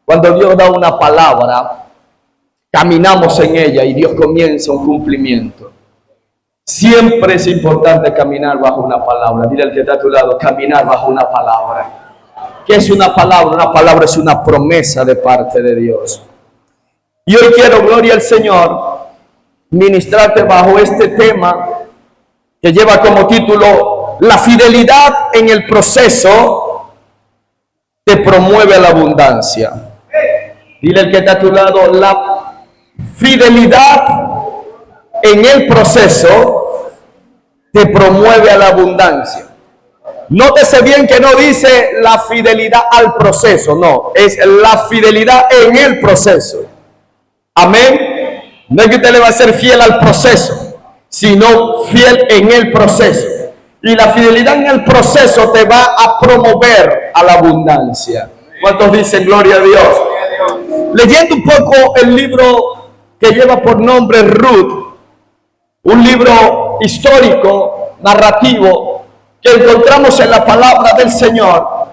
Cuando Dios da una palabra, caminamos en ella y Dios comienza un cumplimiento. Siempre es importante caminar bajo una palabra. Dile al que está a tu lado, caminar bajo una palabra. ¿Qué es una palabra? Una palabra es una promesa de parte de Dios. Y hoy quiero, gloria al Señor, ministrarte bajo este tema que lleva como título: la fidelidad en el proceso te promueve la abundancia. Dile al que está a tu lado, la fidelidad en el proceso te promueve a la abundancia. Nótese bien que no dice la fidelidad al proceso, no, es la fidelidad en el proceso. Amén. No es que usted le va a ser fiel al proceso, sino fiel en el proceso. Y la fidelidad en el proceso te va a promover a la abundancia. ¿Cuántos dicen gloria a Dios? Leyendo un poco el libro que lleva por nombre Ruth, un libro histórico, narrativo, que encontramos en la palabra del Señor,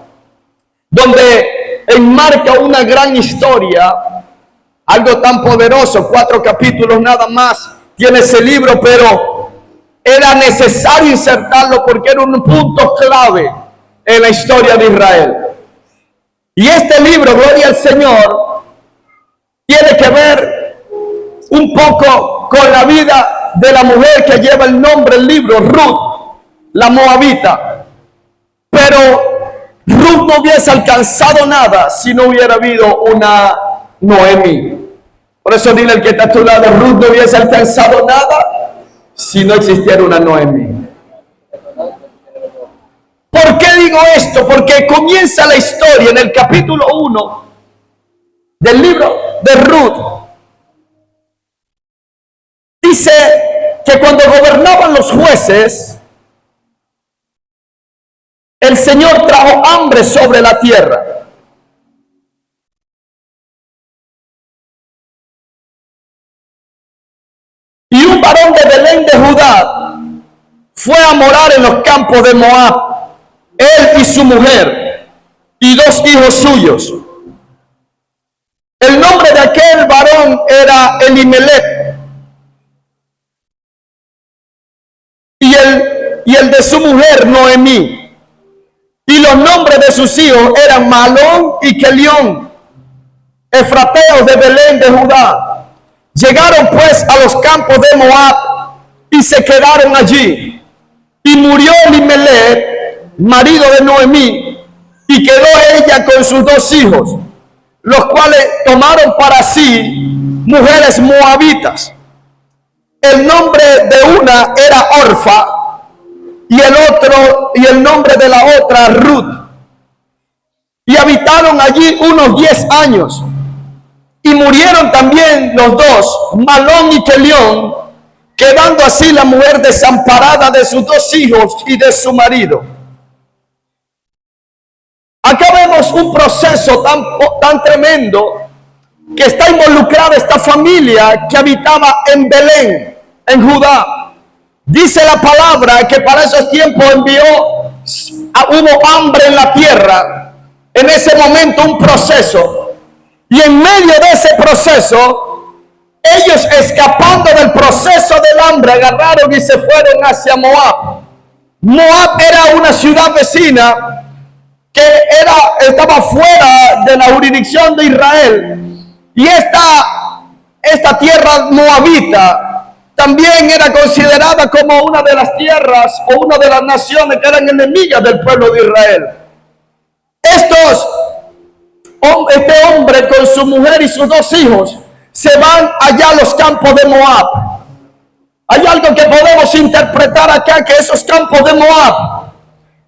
donde enmarca una gran historia, algo tan poderoso. 4 capítulos nada más tiene ese libro, pero era necesario insertarlo porque era un punto clave en la historia de Israel. Y este libro, gloria al Señor, tiene que ver un poco con la vida de la mujer que lleva el nombre del libro, Ruth, la moabita. Pero Ruth no hubiese alcanzado nada si no hubiera habido una Noemí. Por eso dile al que está a tu lado, Ruth no hubiese alcanzado nada si no existiera una Noemí. ¿Por qué digo esto? Porque comienza la historia en el capítulo 1 del libro de Ruth. Dice que cuando gobernaban los jueces, el Señor trajo hambre sobre la tierra. Y un varón de Belén de Judá fue a morar en los campos de Moab, él y su mujer y 2 hijos suyos. El nombre de aquel varón era Elimelech y el de su mujer Noemí. Y los nombres de sus hijos eran Malón y Kelión, efrateos de Belén de Judá. Llegaron pues a los campos de Moab y se quedaron allí. Y murió Elimelech, marido de Noemí, y quedó ella con sus 2 hijos, los cuales tomaron para sí mujeres moabitas. El nombre de una era Orfa y el nombre de la otra Ruth. Y habitaron allí unos 10 años. Y murieron también los 2, Malón y Kelión, quedando así la mujer desamparada de sus 2 hijos y de su marido. Acá vemos un proceso tan tremendo que está involucrada esta familia que habitaba en Belén, en Judá. Dice la palabra que para esos tiempos hubo hambre en la tierra. En ese momento un proceso. Y en medio de ese proceso, ellos escapando del proceso del hambre, agarraron y se fueron hacia Moab. Moab era una ciudad vecina que estaba fuera de la jurisdicción de Israel. Y esta tierra moabita también era considerada como una de las tierras o una de las naciones que eran enemigas del pueblo de Israel. Este hombre con su mujer y sus 2 hijos se van allá a los campos de Moab. Hay algo que podemos interpretar acá, que esos campos de Moab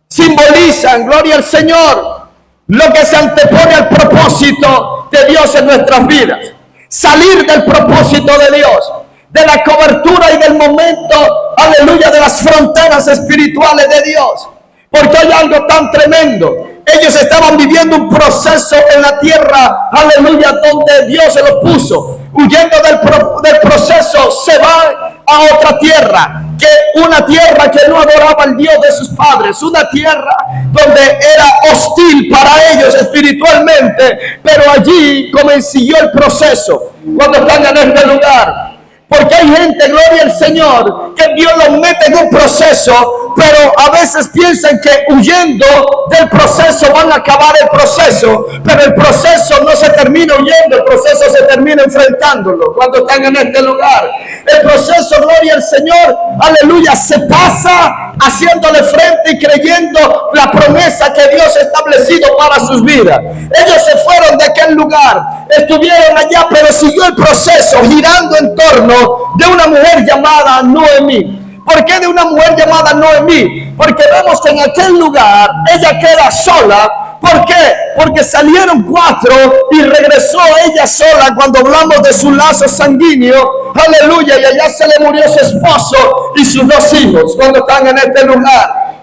simbolizan, gloria al Señor, lo que se antepone al propósito de Dios en nuestras vidas. Salir del propósito de Dios, de la cobertura y del momento, aleluya, de las fronteras espirituales de Dios. Porque hay algo tan tremendo. Ellos estaban viviendo un proceso en la tierra, aleluya, donde Dios se los puso. Huyendo del proceso, se van a otra tierra. que una tierra que no adoraba al Dios de sus padres, una tierra donde era hostil para ellos espiritualmente, pero allí comenzó el proceso. Cuando están en este lugar, porque hay gente, gloria al Señor, que Dios los mete en un proceso, pero a veces piensan que huyendo del proceso van a acabar el proceso, pero el proceso no se termina huyendo, el proceso se termina enfrentándolo. Cuando están en este lugar, el proceso, gloria al Señor, aleluya, se pasa haciéndole frente y creyendo la promesa que Dios ha establecido para sus vidas. Ellos se fueron de aquel lugar, estuvieron allá, pero siguió el proceso girando en torno de una mujer llamada Noemí. ¿Por qué de una mujer llamada Noemí? Porque vemos que en aquel lugar ella queda sola. ¿Por qué? Porque salieron 4 y regresó ella sola cuando hablamos de su lazo sanguíneo. Aleluya. Y allá se le murió su esposo y sus 2 hijos cuando están en este lugar.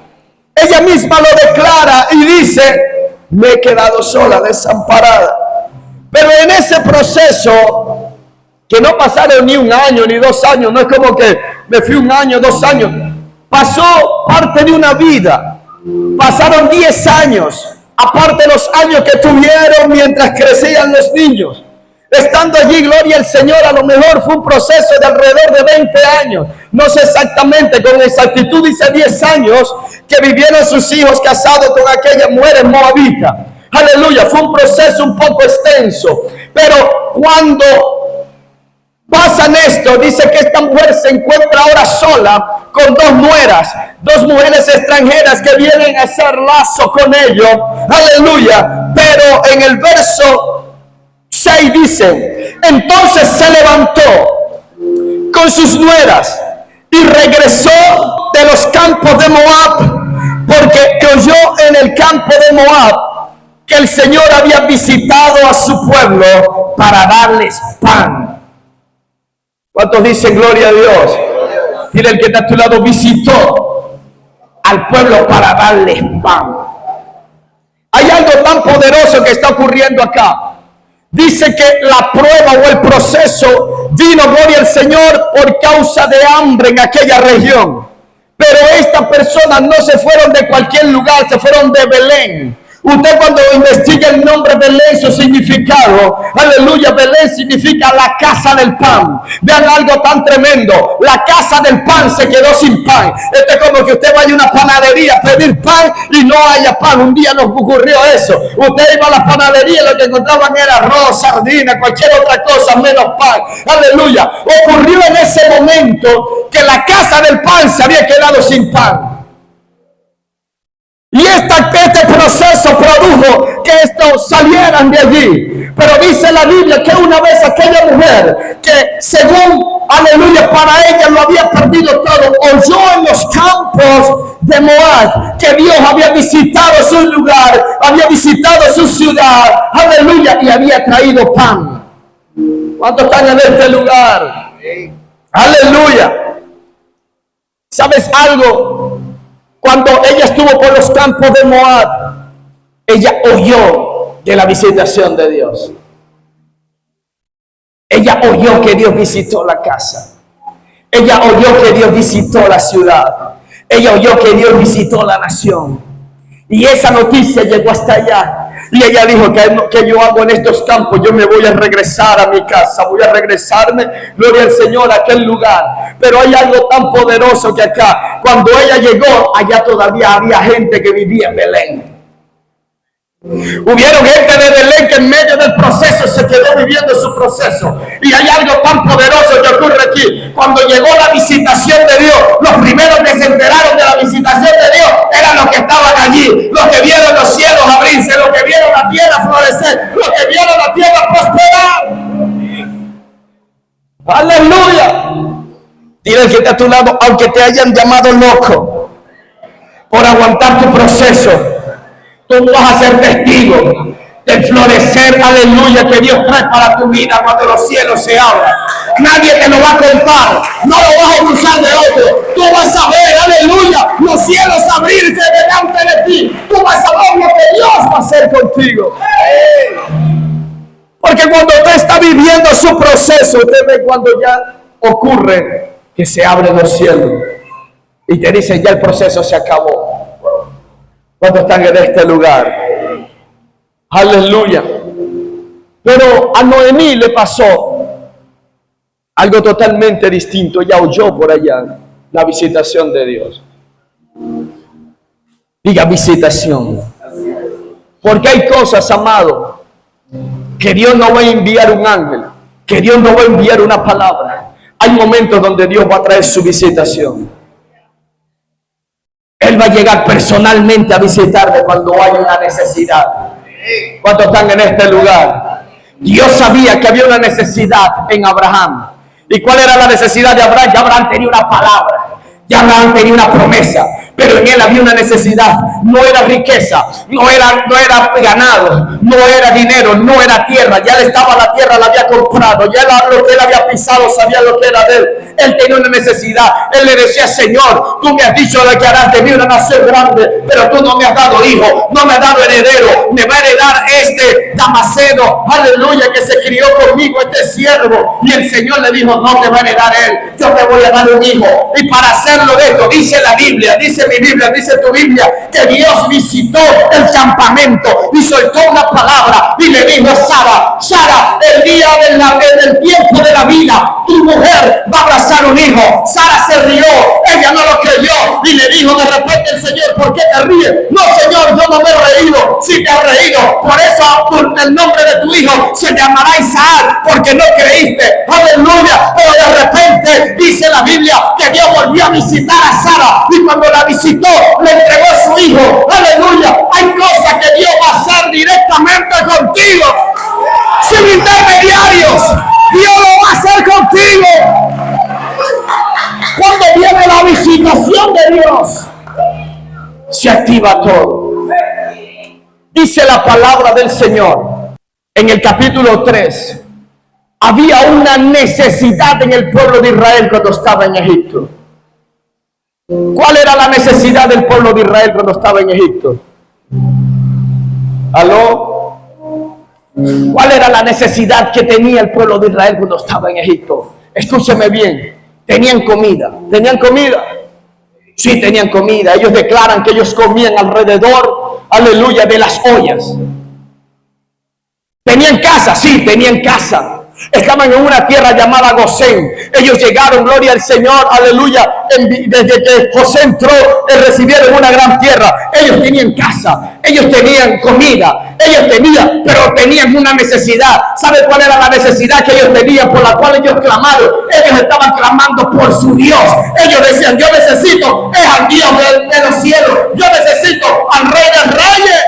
Ella misma lo declara y dice: me he quedado sola, desamparada. Pero en ese proceso, que no pasaron ni 1 año ni 2 años, no es como que me fui 1 año, 2 años, pasó parte de una vida, pasaron 10 años, aparte de los años que tuvieron mientras crecían los niños. Estando allí, gloria al Señor, a lo mejor fue un proceso de alrededor de 20 años, no sé exactamente, con exactitud dice 10 años, que vivieron sus hijos casados con aquella mujer moabita. Aleluya, fue un proceso un poco extenso, pero cuando pasan esto, dice que esta mujer se encuentra ahora sola con 2 nueras, 2 mujeres extranjeras que vienen a hacer lazo con ellos. Aleluya. Pero en el verso 6 dice: entonces se levantó con sus nueras y regresó de los campos de Moab, porque oyó en el campo de Moab que el Señor había visitado a su pueblo para darles pan. ¿Cuántos dicen gloria a Dios? Dile al que está a tu lado: visitó al pueblo para darles pan. Hay algo tan poderoso que está ocurriendo acá. Dice que la prueba o el proceso vino, gloria al Señor, por causa de hambre en aquella región. Pero estas personas no se fueron de cualquier lugar, se fueron de Belén. Usted cuando investiga el nombre Belén, su significado, aleluya, Belén significa la casa del pan. Vean algo tan tremendo: la casa del pan se quedó sin pan. Esto es como que usted vaya a una panadería a pedir pan y no haya pan. Un día nos ocurrió eso. Usted iba a la panadería y lo que encontraban era arroz, sardina, cualquier otra cosa menos pan. Aleluya. Ocurrió en ese momento que la casa del pan se había quedado sin pan. Y este proceso produjo que estos salieran de allí. Pero dice la Biblia que una vez aquella mujer, que según, aleluya, para ella lo había perdido todo, oyó en los campos de Moab que Dios había visitado su lugar, había visitado su ciudad, aleluya, y había traído pan. ¿Cuántos están en este lugar? Aleluya. ¿Sabes algo? Cuando ella estuvo por los campos de Moab, ella oyó de la visitación de Dios. Ella oyó que Dios visitó la casa. Ella oyó que Dios visitó la ciudad. Ella oyó que Dios visitó la nación. Y esa noticia llegó hasta allá. Y ella dijo: que yo hago en estos campos? Yo me voy a regresar a mi casa, voy a regresarme, gloria al Señor, a aquel lugar. Pero hay algo tan poderoso que acá, cuando ella llegó, allá todavía había gente que vivía en Belén. Hubieron gente de Belén que en medio del proceso se quedó viviendo su proceso. Y hay algo tan poderoso que ocurre aquí. Cuando llegó la visitación de Dios, los primeros que se enteraron de la visitación de Dios eran los que estaban allí, los que vieron los cielos abrirse, los que vieron la tierra florecer, los que vieron la tierra prosperar. Aleluya. Dile al que está a tu lado: aunque te hayan llamado loco por aguantar tu proceso, tú vas a ser testigo del florecer, aleluya, que Dios trae para tu vida cuando los cielos se abran. Nadie te lo va a contar, no lo vas a usar de otro. Tú vas a ver, aleluya, los cielos abrirse delante de ti. Tú vas a ver lo que Dios va a hacer contigo. Porque cuando usted está viviendo su proceso, usted ve cuando ya ocurre que se abren los cielos. y te dicen, ya el proceso se acabó. ¿Cuántos están en este lugar? Aleluya. Pero a Noemí le pasó algo totalmente distinto. Ella oyó por allá la visitación de Dios. Diga visitación. Porque hay cosas, amado, que Dios no va a enviar un ángel, que Dios no va a enviar una palabra. Hay momentos donde Dios va a traer su visitación. Él va a llegar personalmente a visitarte cuando hay una necesidad. ¿Cuántos están en este lugar? Dios sabía que había una necesidad en Abraham. ¿Y cuál era la necesidad de Abraham? Ya Abraham tenía una palabra, ya Abraham tenía una promesa, pero en él había una necesidad. No era riqueza, no era ganado, no era dinero, no era tierra. Ya le estaba la tierra, la había comprado, ya lo que él había pisado sabía lo que era de él. Él tenía una necesidad. Él le decía, Señor, tú me has dicho que harás de mí una nación grande, pero tú no me has dado hijo, no me has dado heredero. Me va a heredar este Damaseno, aleluya, que se crió conmigo, este siervo. Y el Señor le dijo, no te va a heredar él, yo te voy a dar un hijo. Y para hacerlo de esto, dice la Biblia, dice mi Biblia, dice tu Biblia, que Dios visitó el campamento y soltó una palabra y le dijo a Sara, Sara, el día del tiempo de la vida, tu mujer va a abrazar un hijo. Sara se rió, ella no lo creyó y le dijo de repente el Señor, ¿por qué te ríes? No, Señor, yo no me he reído. Si te has reído, por eso el nombre de tu hijo se llamará Isaac, porque no creíste. Aleluya. Pero de repente dice la Biblia que Dios volvió a visitar a Sara y cuando la visitó le entregó a su hijo. Aleluya. Hay cosas que Dios va a hacer directamente contigo, sin intermediarios. Dios lo va a hacer contigo. Cuando viene la visitación de Dios, se activa todo. Dice la palabra del Señor en el capítulo 3. Había una necesidad en el pueblo de Israel cuando estaba en Egipto. ¿Cuál era la necesidad del pueblo de Israel cuando estaba en Egipto? ¿Aló? ¿Cuál era la necesidad que tenía el pueblo de Israel cuando estaba en Egipto? Escúcheme bien. ¿Tenían comida? ¿Tenían comida? Sí, tenían comida. Ellos declaran que ellos comían alrededor, aleluya, de las ollas. ¿Tenían casa? Sí, tenían casa. Estaban en una tierra llamada Gosén. Ellos llegaron, gloria al Señor, aleluya. Desde que José entró, recibieron una gran tierra. Ellos tenían casa, ellos tenían comida, ellos tenían, pero tenían una necesidad. ¿Sabe cuál era la necesidad que ellos tenían, por la cual ellos clamaron? Ellos estaban clamando por su Dios. Ellos decían, yo necesito al Dios de los cielos, yo necesito al Rey de Reyes.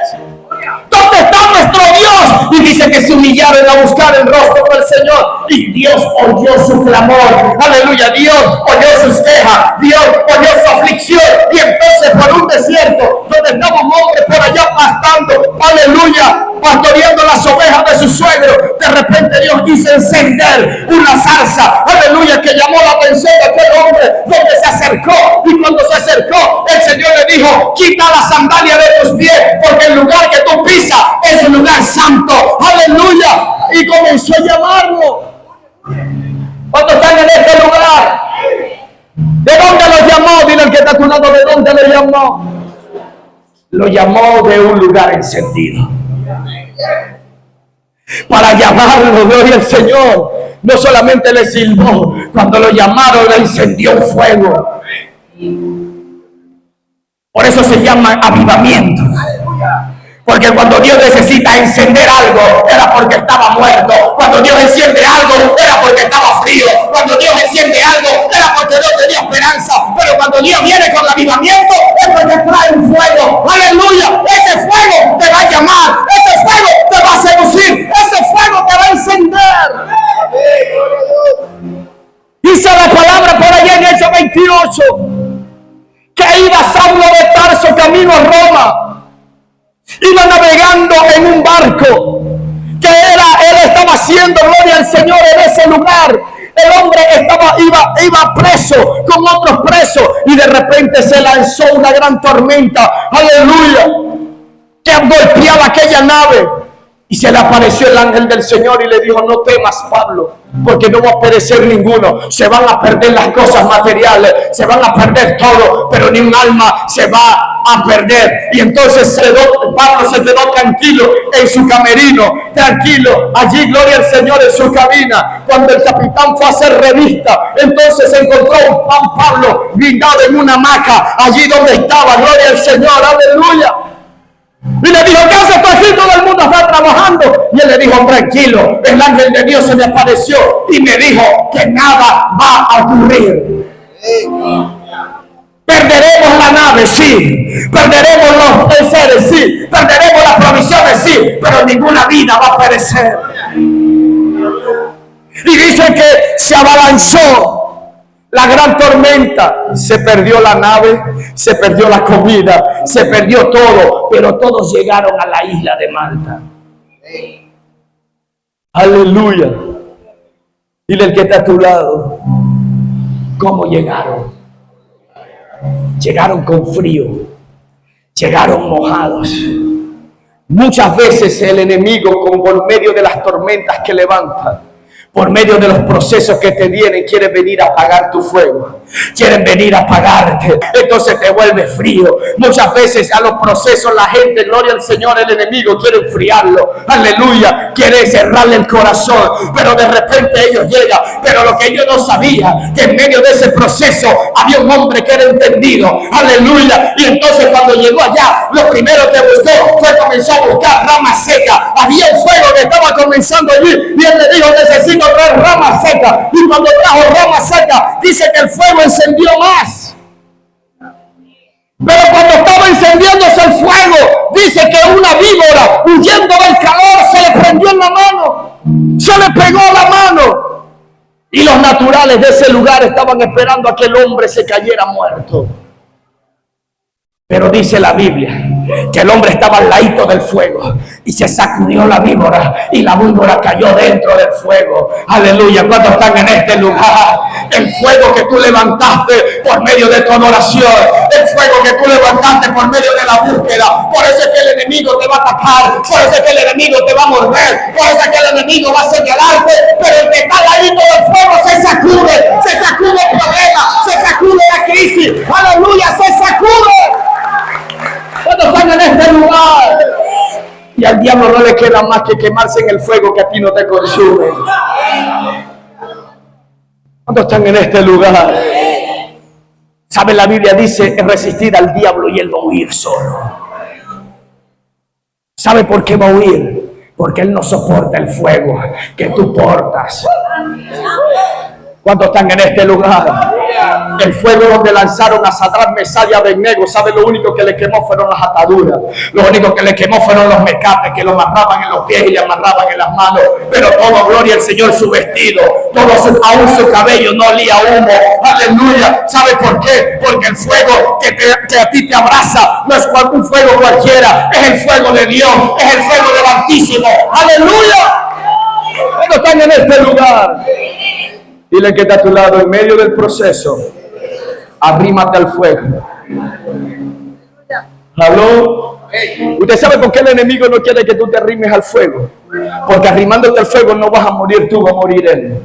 ¿Dónde está nuestro Dios? Y dice que se humillaron a buscar el rostro del Señor. Y Dios oyó su clamor. Aleluya. Dios oyó sus quejas. Dios oyó su aflicción. Y entonces por un desierto, donde estaba un hombre por allá pastando, aleluya, pastoreando las ovejas de su suegro, de repente Dios quiso encender una zarza, aleluya, que llamó la atención de aquel hombre, donde se acercó. Y cuando se acercó, el Señor le dijo, quita la sandalia de tus pies, porque el lugar que tú pisas es un lugar santo. Aleluya. Y comenzó a llamarlo. ¿Cuántos están en este lugar? ¿De dónde lo llamó? Dile al que está a tu lado, ¿de dónde lo llamó? Lo llamó de un lugar encendido. Para llamarlo, gloria al Señor, no solamente le silbó, cuando lo llamaron le encendió un fuego. Por eso se llama avivamiento. Porque cuando Dios necesita encender algo, era porque estaba muerto. Cuando Dios enciende algo, era porque estaba frío. Cuando Dios enciende algo, era porque no tenía esperanza. Pero cuando Dios viene con el avivamiento, es porque trae un fuego. Aleluya. Ese fuego te va a llamar. Ese fuego te va a seducir. Ese fuego te va a encender. Dice la palabra por allá en Hechos 28, que iba Saulo de Tarso camino a Roma. Iba navegando en un barco que él estaba haciendo gloria al Señor en ese lugar. El hombre iba preso con otros presos y de repente se lanzó una gran tormenta, aleluya, que golpeaba aquella nave. Y se le apareció el ángel del Señor y le dijo: no temas, Pablo, porque no va a perecer ninguno. Se van a perder las cosas materiales, se van a perder todo, pero ni un alma se va a perder. Y entonces Pablo se quedó tranquilo en su camerino, tranquilo, allí, gloria al Señor, en su cabina. Cuando el capitán fue a hacer revista, entonces encontró a Pablo blindado en una hamaca, allí donde estaba, gloria al Señor, aleluya. Y le dijo: ¿qué haces tú aquí? Todo el mundo está trabajando. Y él le dijo: tranquilo, el ángel de Dios se me apareció y me dijo que nada va a ocurrir. Perderemos la nave, sí. Perderemos los enseres, sí. Perderemos las provisiones, sí. Pero ninguna vida va a perecer. Y dice que se abalanzó la gran tormenta, se perdió la nave, se perdió la comida, se perdió todo, pero todos llegaron a la isla de Malta. Aleluya. Dile al que está a tu lado: ¿cómo llegaron? Llegaron con frío, llegaron mojados. Muchas veces el enemigo, por medio de las tormentas que levanta, por medio de los procesos que te vienen, quiere venir a apagar tu fuego, quieren venir a apagarte, entonces te vuelve frío. Muchas veces a los procesos la gente, gloria al Señor, el enemigo quiere enfriarlo, aleluya, quiere cerrarle el corazón, pero de repente ellos llegan. Pero lo que ellos no sabían, que en medio de ese proceso había un hombre que era entendido, aleluya. Y entonces cuando llegó allá, lo primero que buscó fue comenzar a buscar ramas secas. Había un fuego que estaba comenzando allí y él le dijo: necesito traer ramas secas. Y cuando trajo ramas secas, dice que el fuego encendió más. Pero cuando estaba encendiéndose el fuego, dice que una víbora, huyendo del calor, se le prendió en la mano, se le pegó a la mano. Y los naturales de ese lugar estaban esperando a que el hombre se cayera muerto. Pero dice la Biblia que el hombre estaba al ladito del fuego y se sacudió la víbora y la víbora cayó dentro del fuego. Aleluya. ¿Cuántos están en este lugar? El fuego que tú levantaste por medio de tu adoración, el fuego que tú levantaste por medio de la búsqueda. Por eso es que el enemigo te va a atacar, por eso es que el enemigo te va a morder, por eso es que el enemigo va a señalarte, pero el que está al ladito del fuego se sacude el problema, se sacude la crisis. Aleluya, se sacude. ¿Cuántos están en este lugar? Y al diablo no le queda más que quemarse en el fuego que a ti no te consume. ¿Cuántos están en este lugar? ¿Sabe? La Biblia dice: resistir al diablo y él va a huir solo. ¿Sabe por qué va a huir? Porque él no soporta el fuego que tú portas. ¿Cuántos están en este lugar? El fuego donde lanzaron a Sadrach, Mesach y Abednego, ¿sabe? Lo único que le quemó fueron las ataduras. Lo único que le quemó fueron los mecates que lo amarraban en los pies y le amarraban en las manos. Pero todo, gloria al Señor, su vestido, aún su cabello no olía humo. Aleluya. ¿Sabe por qué? Porque el fuego que a ti te abraza no es un fuego cualquiera, es el fuego de Dios, es el fuego del Altísimo. Aleluya. ¿Cuántos están en este lugar? Dile que está a tu lado: en medio del proceso, arrímate al fuego. ¿Aló? ¿Usted sabe por qué el enemigo no quiere que tú te arrimes al fuego? Porque arrimándote al fuego no vas a morir tú, va a morir él.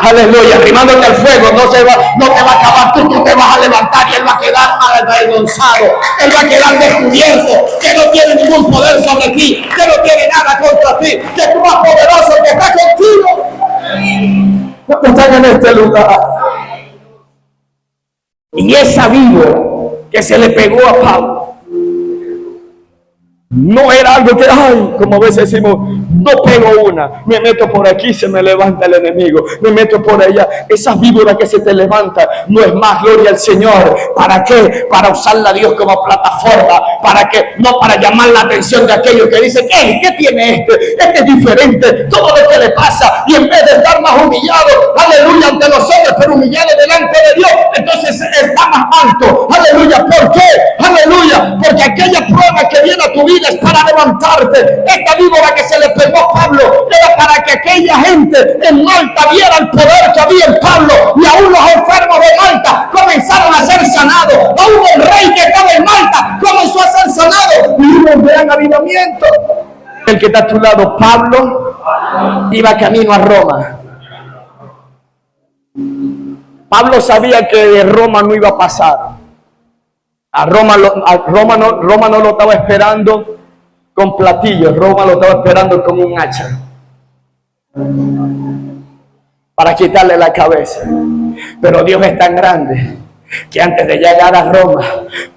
Aleluya. Arrimándote al fuego no te va a acabar tú te vas a levantar y él va a quedar avergonzado, él va a quedar descubierto, que no tiene ningún poder sobre ti, que no tiene nada contra ti, que tú más poderoso que está contigo. ¿Cuántos están en este lugar? Y esa víbora que se le pegó a Pablo no era algo que, como a veces decimos, no pego una, me meto por aquí, se me levanta el enemigo, me meto por allá. Esa víbora que se te levanta no es más, gloria al Señor. ¿Para qué? Para usarla a Dios como plataforma, para que, no para llamar la atención de aquellos que dicen: ¿qué tiene este? Este es diferente, todo lo que le pasa, y en vez de estar más humillado, aleluya, ante los hombres, pero humillado delante de Dios, entonces está más alto. Aleluya. ¿Por qué? Aleluya, porque aquella prueba que viene a tu vida es para levantarte. Esta víbora que se le pegó a Pablo era para que aquella gente en Malta viera el poder que había en Pablo, y aún los enfermos de Malta comenzaron a ser sanados. Aún el rey que estaba en Malta comenzó a ser sanado, y hubo un gran avivamiento. El que está a tu lado, Pablo iba camino a Roma. Pablo sabía que de Roma no iba a pasar. Roma no lo estaba esperando con platillos, Roma lo estaba esperando con un hacha para quitarle la cabeza. Pero Dios es tan grande que antes de llegar a Roma,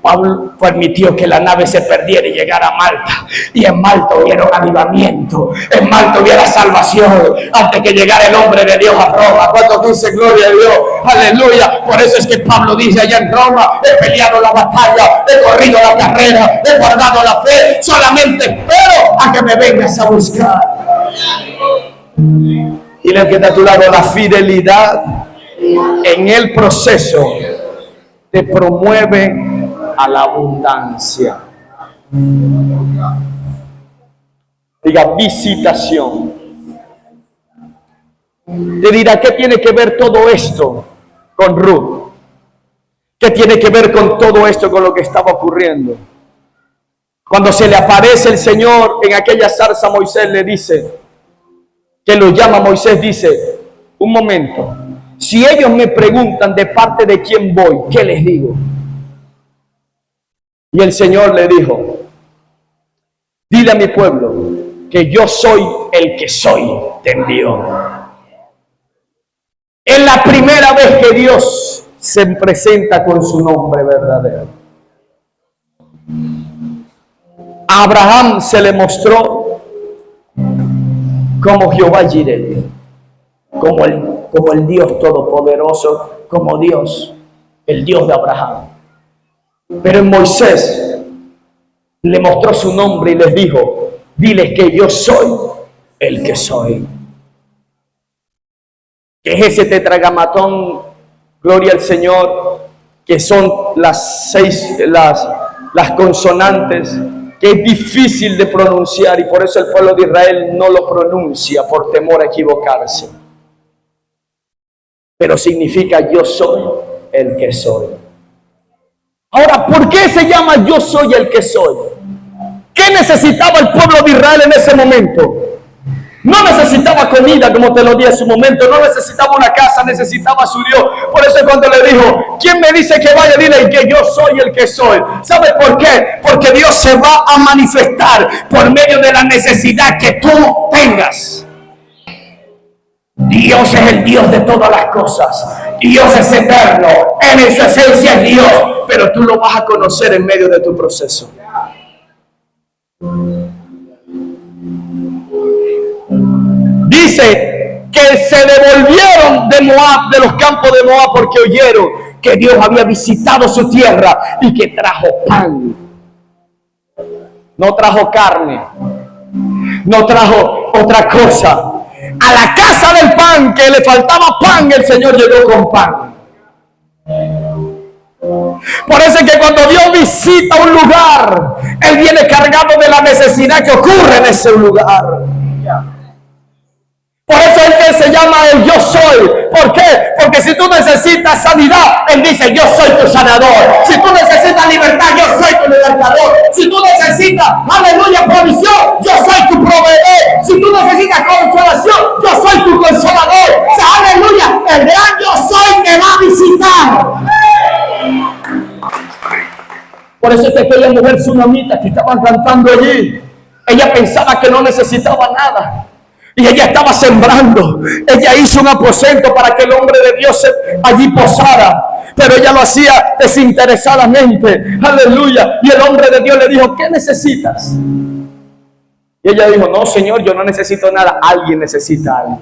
Pablo permitió que la nave se perdiera y llegara a Malta. Y en Malta hubiera un avivamiento, en Malta hubiera salvación, antes que llegara el hombre de Dios a Roma. ¿Cuántos dicen gloria a Dios? Aleluya. Por eso es que Pablo dice allá en Roma: he peleado la batalla, he corrido la carrera, he guardado la fe, solamente espero a que me vengas a buscar. Y le queda a tu lado: la fidelidad en el proceso te promueve a la abundancia. Diga: visitación. Te dirá: ¿qué tiene que ver todo esto con Ruth? ¿Qué tiene que ver con todo esto, con lo que estaba ocurriendo? Cuando se le aparece el Señor en aquella zarza, Moisés le dice, que lo llama, Moisés dice: un momento, si ellos me preguntan de parte de quién voy, ¿qué les digo? Y el Señor le dijo: dile a mi pueblo que yo soy el que soy, te envió. Es la primera vez que Dios se presenta con su nombre verdadero. A Abraham se le mostró como Jehová Jireh, como el Dios todopoderoso, como Dios, el Dios de Abraham. Pero en Moisés le mostró su nombre y les dijo: diles que yo soy el que soy. Que es ese tetragamatón, gloria al Señor, que son las consonantes, que es difícil de pronunciar, y por eso el pueblo de Israel no lo pronuncia por temor a equivocarse. Pero significa: yo soy el que soy. Ahora, ¿por qué se llama yo soy el que soy? ¿Qué necesitaba el pueblo de Israel en ese momento? No necesitaba comida, como te lo di en su momento. No necesitaba una casa, necesitaba a su Dios. Por eso cuando le dijo: ¿quién me dice que vaya? Dile que yo soy el que soy. ¿Sabe por qué? Porque Dios se va a manifestar por medio de la necesidad que tú tengas. Dios es el Dios de todas las cosas. Dios es eterno. Él en su esencia es Dios. Pero tú lo vas a conocer en medio de tu proceso. Dice que se devolvieron de Moab, de los campos de Moab, porque oyeron que Dios había visitado su tierra y que trajo pan. No trajo carne, no trajo otra cosa. A la casa del pan, que le faltaba pan, el Señor llegó con pan. Por eso es que cuando Dios visita un lugar, Él viene cargado de la necesidad que ocurre en ese lugar. Por eso es que se llama el yo soy. ¿Por qué? Porque si tú necesitas sanidad, Él dice: yo soy tu sanador. Si tú necesitas libertad, yo soy tu libertador. Si tú necesitas, aleluya, provisión, yo soy tu proveedor. Si tú necesitas consolación, yo soy tu consolador. O sea, aleluya, el gran yo soy te va a visitar. Por eso es que aquella mujer tsunamita que estaban cantando allí, ella pensaba que no necesitaba nada. Y ella estaba sembrando. Ella hizo un aposento para que el hombre de Dios allí posara. Pero ella lo hacía desinteresadamente. Aleluya. Y el hombre de Dios le dijo: ¿qué necesitas? Y ella dijo: no, Señor, yo no necesito nada. Alguien necesita algo.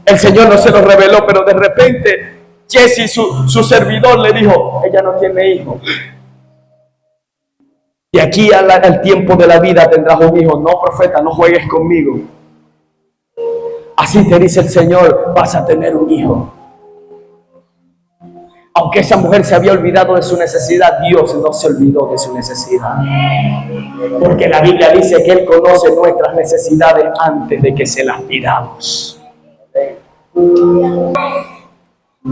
El Señor no se lo reveló, pero de repente Jesse, su servidor, le dijo: ella no tiene hijo. Y aquí al tiempo de la vida tendrás un hijo. No, profeta, no juegues conmigo. Así te dice el Señor: vas a tener un hijo. Aunque esa mujer se había olvidado de su necesidad, Dios no se olvidó de su necesidad. Porque la Biblia dice que Él conoce nuestras necesidades antes de que se las pidamos.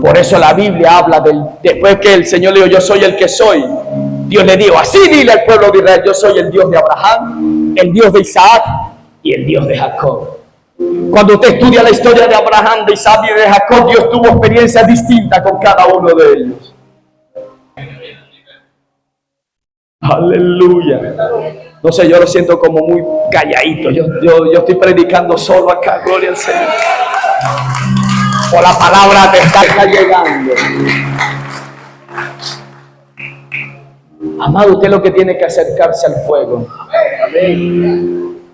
Por eso la Biblia habla después que el Señor le dijo: yo soy el que soy. Dios le dijo, así dile al pueblo de Israel, yo soy el Dios de Abraham, el Dios de Isaac y el Dios de Jacob. Cuando usted estudia la historia de Abraham, de Isaac y de Jacob, Dios tuvo experiencias distintas con cada uno de ellos. Aleluya. No sé, yo lo siento como muy calladito. Yo estoy predicando solo acá, gloria al Señor. O la palabra te está llegando. Amado, usted lo que tiene que acercarse al fuego.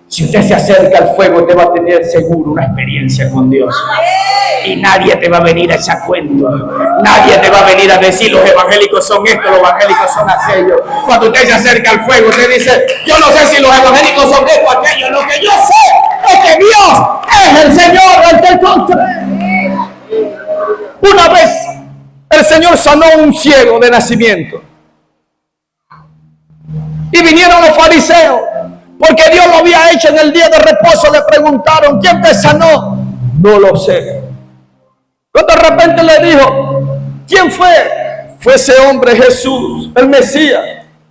Si usted se acerca al fuego, usted va a tener seguro una experiencia con Dios. Y nadie te va a venir a echar cuentos. Nadie te va a venir a decir los evangélicos son esto, los evangélicos son aquello. Cuando usted se acerca al fuego, usted dice, yo no sé si los evangélicos son esto o aquello. Lo que yo sé es que Dios es el Señor al que encontré. Una vez el Señor sanó a un ciego de nacimiento. Y vinieron los fariseos, porque Dios lo había hecho en el día de reposo. Le preguntaron, ¿quién te sanó? No lo sé. Cuando de repente le dijo, ¿quién fue? Fue ese hombre Jesús, el Mesías.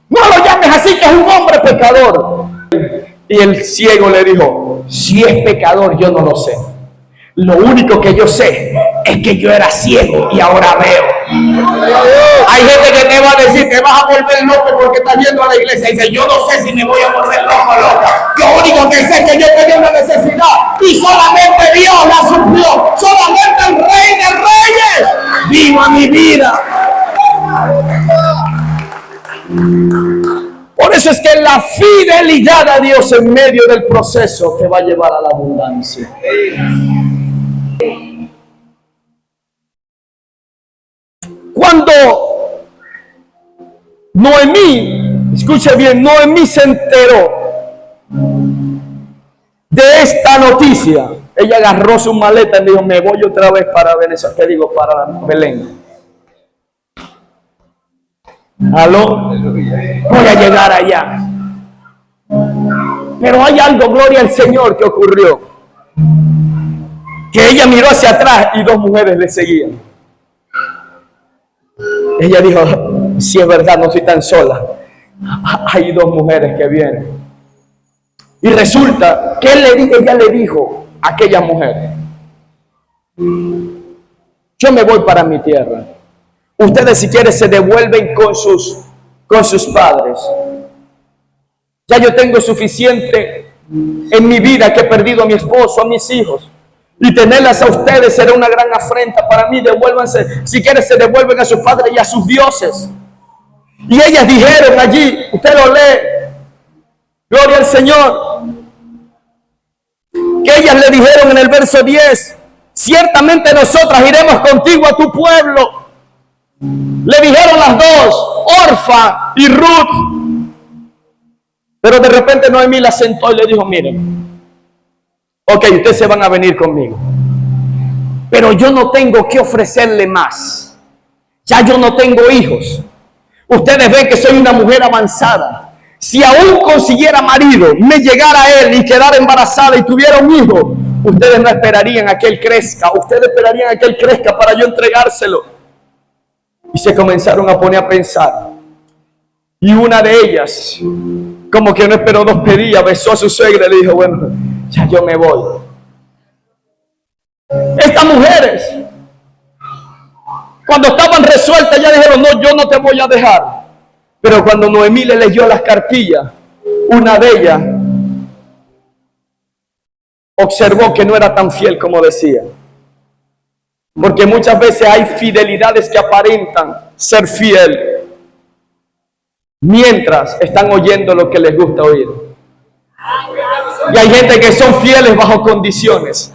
No lo llames así, que es un hombre pecador. Y el ciego le dijo, si es pecador, yo no lo sé. Lo único que yo sé es que yo era ciego y ahora veo. Hay gente que te va a decir, te vas a volver loco porque estás yendo a la iglesia. Y dice, yo no sé si me voy a volver loco, loca. Lo único que sé es que yo tenía una necesidad y solamente Dios la suplió. Solamente el Rey de Reyes vino a mi vida. Por eso es que la fidelidad a Dios en medio del proceso te va a llevar a la abundancia. Cuando Noemí, escuche bien, Noemí se enteró de esta noticia, ella agarró su maleta y dijo, me voy otra vez para Venezuela, ¿qué digo? Para Belén. ¿Aló? Voy a llegar allá. Pero hay algo, gloria al Señor, que ocurrió. Que ella miró hacia atrás y dos mujeres le seguían. Ella dijo, si es verdad, no estoy tan sola. Hay dos mujeres que vienen. Y resulta que ella le dijo a aquella mujer, yo me voy para mi tierra. Ustedes si quieren se devuelven con sus padres. Ya yo tengo suficiente en mi vida que he perdido a mi esposo, a mis hijos. Y tenerlas a ustedes será una gran afrenta para mí. Devuélvanse, si quieren se devuelven a sus padres y a sus dioses. Y ellas dijeron allí, usted lo lee, gloria al Señor, que ellas le dijeron en el verso 10, ciertamente nosotras iremos contigo a tu pueblo. Le dijeron las dos, Orfa y Ruth. Pero de repente Noemí la sentó y le dijo, miren, ok, ustedes se van a venir conmigo, pero yo no tengo que ofrecerle más. Ya yo no tengo hijos. Ustedes ven que soy una mujer avanzada. Si aún consiguiera marido, me llegara a él y quedara embarazada y tuviera un hijo, ustedes no esperarían a que él crezca. Ustedes esperarían a que él crezca para yo entregárselo. Y se comenzaron a poner a pensar. Y una de ellas, como que no esperó 2 días, besó a su suegra y le dijo, bueno, ya yo me voy. Estas mujeres, cuando estaban resueltas, ya dijeron, no, yo no te voy a dejar. Pero cuando Noemí le leyó las cartillas, una de ellas observó que no era tan fiel como decía. Porque muchas veces hay fidelidades que aparentan ser fiel, mientras están oyendo lo que les gusta oír. Y hay gente que son fieles bajo condiciones.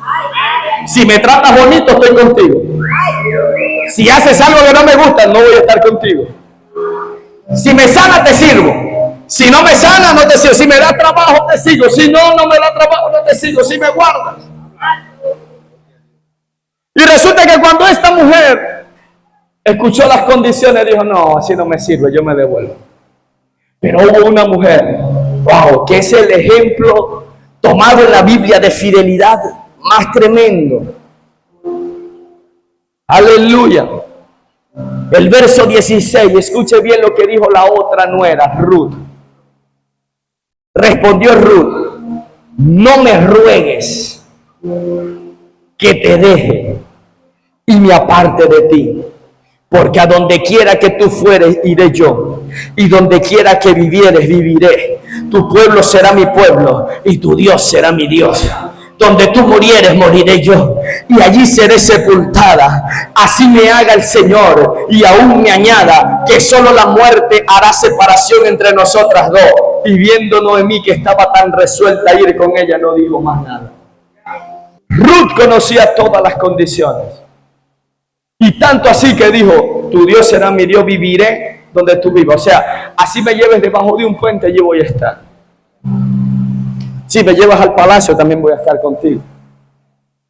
Si me tratas bonito, estoy contigo. Si haces algo que no me gusta, no voy a estar contigo. Si me sana, te sirvo. Si no me sana, no te sigo. Si me da trabajo, te sigo. Si no, no me da trabajo, no te sigo. Si me guardas. Y resulta que cuando esta mujer escuchó las condiciones, dijo, no, así no me sirve, yo me devuelvo. Pero hubo una mujer, wow, que es el ejemplo tomado en la Biblia de fidelidad más tremendo. Aleluya. El verso 16, escuche bien lo que dijo la otra nuera, Ruth. Respondió Ruth: no me ruegues que te deje y me aparte de ti, porque a donde quiera que tú fueres, iré yo, y donde quiera que vivieres, viviré. Tu pueblo será mi pueblo, y tu Dios será mi Dios. Donde tú murieres, moriré yo, y allí seré sepultada. Así me haga el Señor, y aún me añada, que solo la muerte hará separación entre nosotras dos. Y viendo Noemí que estaba tan resuelta a ir con ella, no digo más nada. Ruth conocía todas las condiciones. Y tanto así que dijo: tu Dios será mi Dios, viviré donde tú vivas. O sea, así me lleves debajo de un puente, yo voy a estar. Si me llevas al palacio, también voy a estar contigo.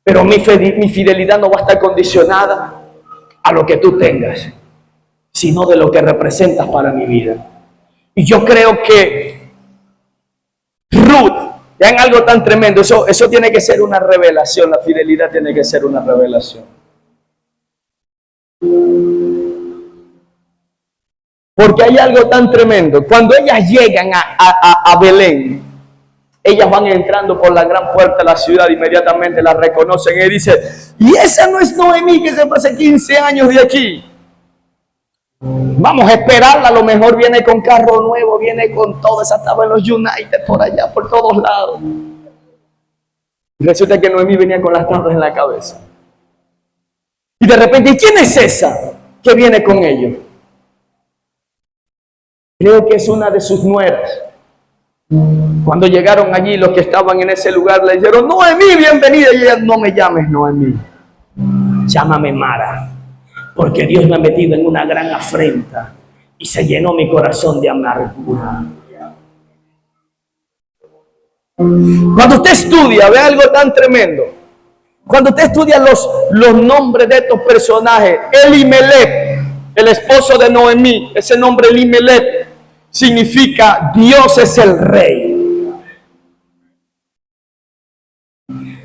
Pero mi fidelidad no va a estar condicionada a lo que tú tengas, sino de lo que representas para mi vida. Y yo creo que Ruth, vean algo tan tremendo, eso tiene que ser una revelación, la fidelidad tiene que ser una revelación. Porque hay algo tan tremendo. Cuando ellas llegan a Belén, ellas van entrando por la gran puerta de la ciudad, inmediatamente la reconocen y dice: y esa no es Noemí que se fue hace 15 años de aquí. Vamos a esperarla, a lo mejor viene con carro nuevo, viene con todo, esa estaba en los United, por allá, por todos lados. Y resulta que Noemí venía con las tablas en la cabeza. Y de repente, ¿quién es esa que viene con ellos? Creo que es una de sus nueras. Cuando llegaron allí, los que estaban en ese lugar le dijeron: Noemí, bienvenida. Y ella: no me llames Noemí, llámame Mara, porque Dios me ha metido en una gran afrenta y se llenó mi corazón de amargura. Cuando usted estudia, ve algo tan tremendo. Cuando usted estudia los nombres de estos personajes, Elimelech, el esposo de Noemí, ese nombre Elimelech significa Dios es el rey.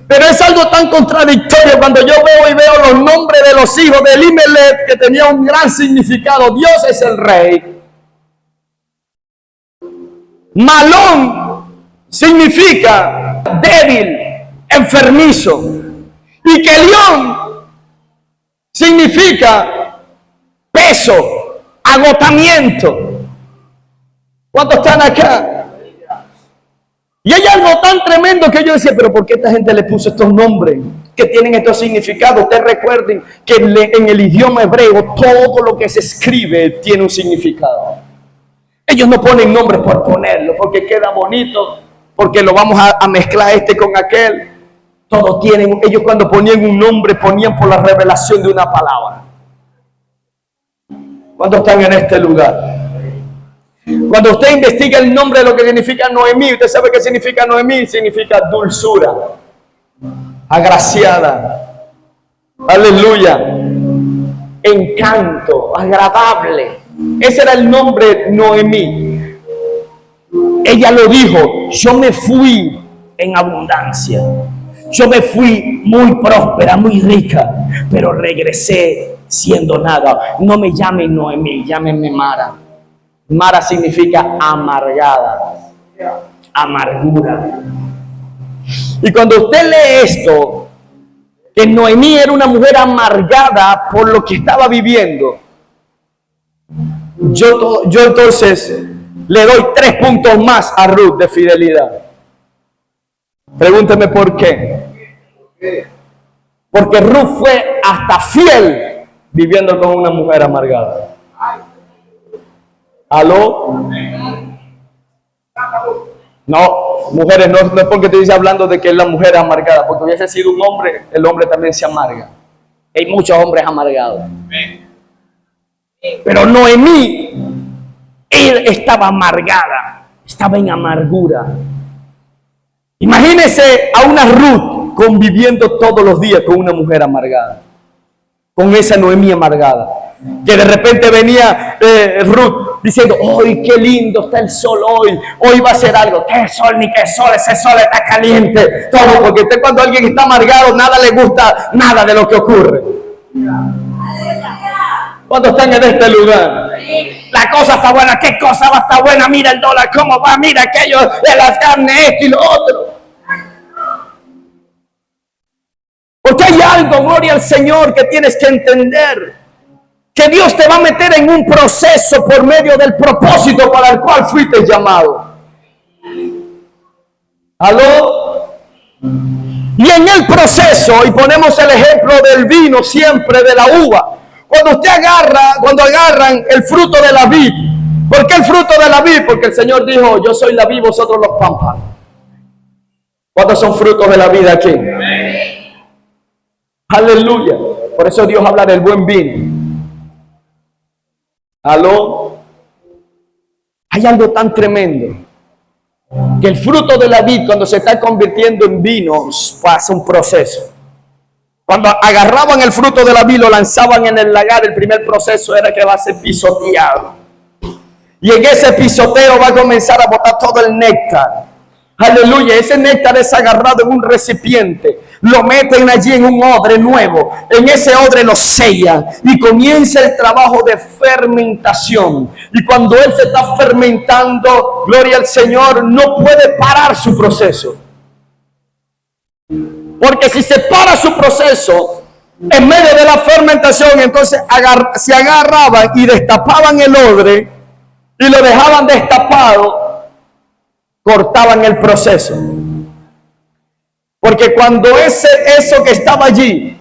Pero es algo tan contradictorio cuando yo veo los nombres de los hijos de Elimelech, que tenía un gran significado. Dios es el rey. Malón significa débil, enfermizo. Y Kelión significa peso, agotamiento. ¿Cuántos están acá? Y hay algo tan tremendo que yo decía: pero ¿por qué esta gente le puso estos nombres que tienen estos significados? Ustedes recuerden que en el idioma hebreo todo lo que se escribe tiene un significado. Ellos no ponen nombres por ponerlo, porque queda bonito, porque lo vamos a mezclar este con aquel. Todos tienen, ellos cuando ponían un nombre, ponían por la revelación de una palabra. ¿Cuántos están en este lugar? Cuando usted investiga el nombre de lo que significa Noemí, usted sabe qué significa Noemí. Significa dulzura, agraciada, aleluya, encanto, agradable. Ese era el nombre Noemí. Ella lo dijo: yo me fui en abundancia, yo me fui muy próspera, muy rica, pero regresé siendo nada. No me llamen Noemí, llámenme Mara. Mara significa amargada, amargura. Y cuando usted lee esto, que Noemí era una mujer amargada por lo que estaba viviendo, yo entonces le doy 3 puntos más a Ruth de fidelidad. Pregúnteme por qué. Porque Ruth fue hasta fiel viviendo con una mujer amargada. ¿Aló? No, mujeres, no es porque te dice hablando de que la mujer es amargada, porque hubiese sido un hombre, el hombre también se amarga. Hay muchos hombres amargados. Pero Noemí, él estaba amargada, estaba en amargura. Imagínese a una Ruth conviviendo todos los días con una mujer amargada, con esa Noemí amargada. Que de repente venía Ruth diciendo: ¡ay, qué lindo está el sol hoy! Hoy va a ser algo. ¿Qué sol ni qué sol? Ese sol está caliente. Todo, porque usted, cuando alguien está amargado, nada le gusta, nada de lo que ocurre. ¿Cuántos están en este lugar? La cosa está buena. ¿Qué cosa va a estar buena? Mira el dólar, cómo va, mira aquello, de las carnes, esto y lo otro. Porque hay algo, gloria al Señor, que tienes que entender. Que Dios te va a meter en un proceso por medio del propósito para el cual fuiste llamado. ¿Aló? Y en el proceso, y ponemos el ejemplo del vino siempre, de la uva. Cuando agarran el fruto de la vid. ¿Por qué el fruto de la vid? Porque el Señor dijo, yo soy la vid, vosotros los pámpanos. ¿Cuántos son frutos de la vida aquí? Aleluya. Por eso Dios habla del buen vino. ¿Aló? Hay algo tan tremendo, que el fruto de la vid, cuando se está convirtiendo en vino, pasa un proceso. Cuando agarraban el fruto de la vid, lo lanzaban en el lagar, el primer proceso era que va a ser pisoteado. Y en ese pisoteo va a comenzar a botar todo el néctar. Aleluya, ese néctar es agarrado en un recipiente, lo meten allí en un odre nuevo, en ese odre lo sellan y comienza el trabajo de fermentación. Y cuando él se está fermentando, gloria al Señor, no puede parar su proceso. Porque si se para su proceso, en medio de la fermentación, entonces se agarraban y destapaban el odre y lo dejaban destapado, cortaban el proceso. Porque cuando eso que estaba allí,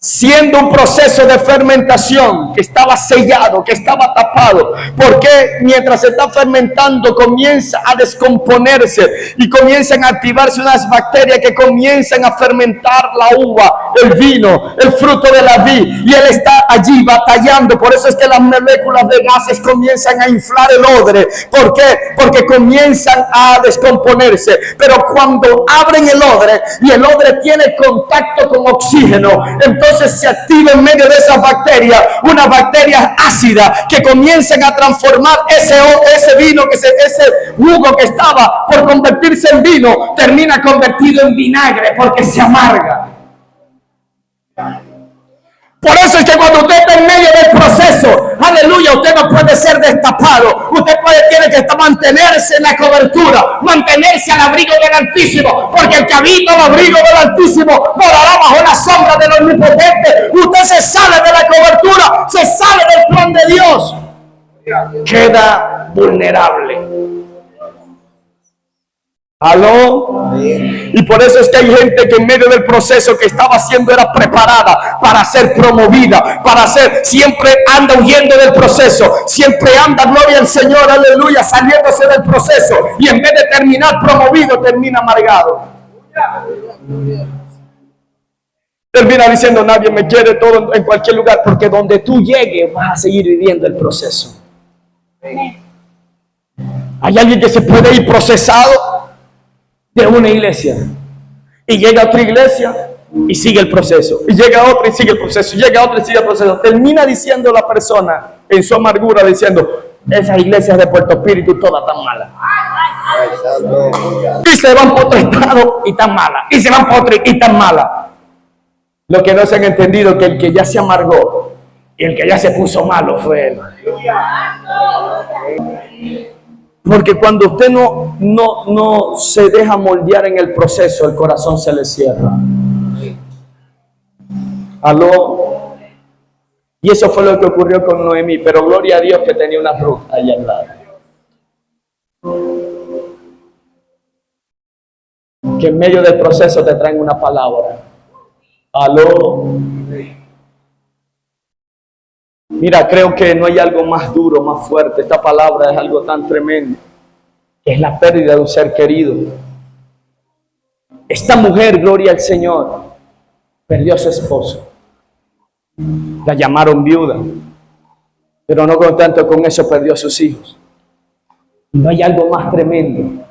siendo un proceso de fermentación, que estaba sellado, que estaba tapado, porque mientras se está fermentando comienza a descomponerse y comienzan a activarse unas bacterias que comienzan a fermentar la uva, el vino, el fruto de la vid, y él está allí batallando. Por eso es que las moléculas de gases comienzan a inflar el odre. ¿Por qué? Porque comienzan a descomponerse. Pero cuando abren el odre y el odre tiene contacto con oxígeno, entonces se activa en medio de esas bacterias unas bacterias ácidas que comienzan a transformar ese vino, ese jugo que estaba por convertirse en vino, termina convertido en vinagre porque se amarga. Por eso es que cuando usted está en medio del proceso, aleluya, usted no puede ser destapado. Usted tiene que mantenerse en la cobertura, mantenerse al abrigo del Altísimo, porque el que habita al abrigo del Altísimo morará bajo la sombra del Omnipotente. Usted se sale de la cobertura, se sale del plan de Dios, queda vulnerable. ¿Aló? Y por eso es que hay gente que en medio del proceso que estaba haciendo era preparada para ser promovida, siempre anda huyendo del proceso, siempre anda, gloria al Señor, aleluya, saliéndose del proceso, y en vez de terminar promovido, termina amargado. Termina diciendo, nadie me quiere, todo en cualquier lugar, porque donde tú llegues vas a seguir viviendo el proceso. Hay alguien que se puede ir procesado de una iglesia y llega a otra iglesia y sigue el proceso, y llega a otra y sigue el proceso, y llega a otra y sigue el proceso. Termina diciendo la persona en su amargura, diciendo, esas iglesias de Puerto Espíritu todas tan malas, y se van por otro estado y tan malas, y se van por otro y tan malas. Lo que no se han entendido que el que ya se amargó y el que ya se puso malo fue él. Porque cuando usted no se deja moldear en el proceso, el corazón se le cierra. ¿Aló? Y eso fue lo que ocurrió con Noemí. Pero gloria a Dios que tenía una Ruth allá al lado, que en medio del proceso te traen una palabra. ¿Aló? Mira, creo que no hay algo más duro, más fuerte. Esta palabra es algo tan tremendo, que es la pérdida de un ser querido. Esta mujer, gloria al Señor, perdió a su esposo. La llamaron viuda, pero no contento con eso, perdió a sus hijos. No hay algo más tremendo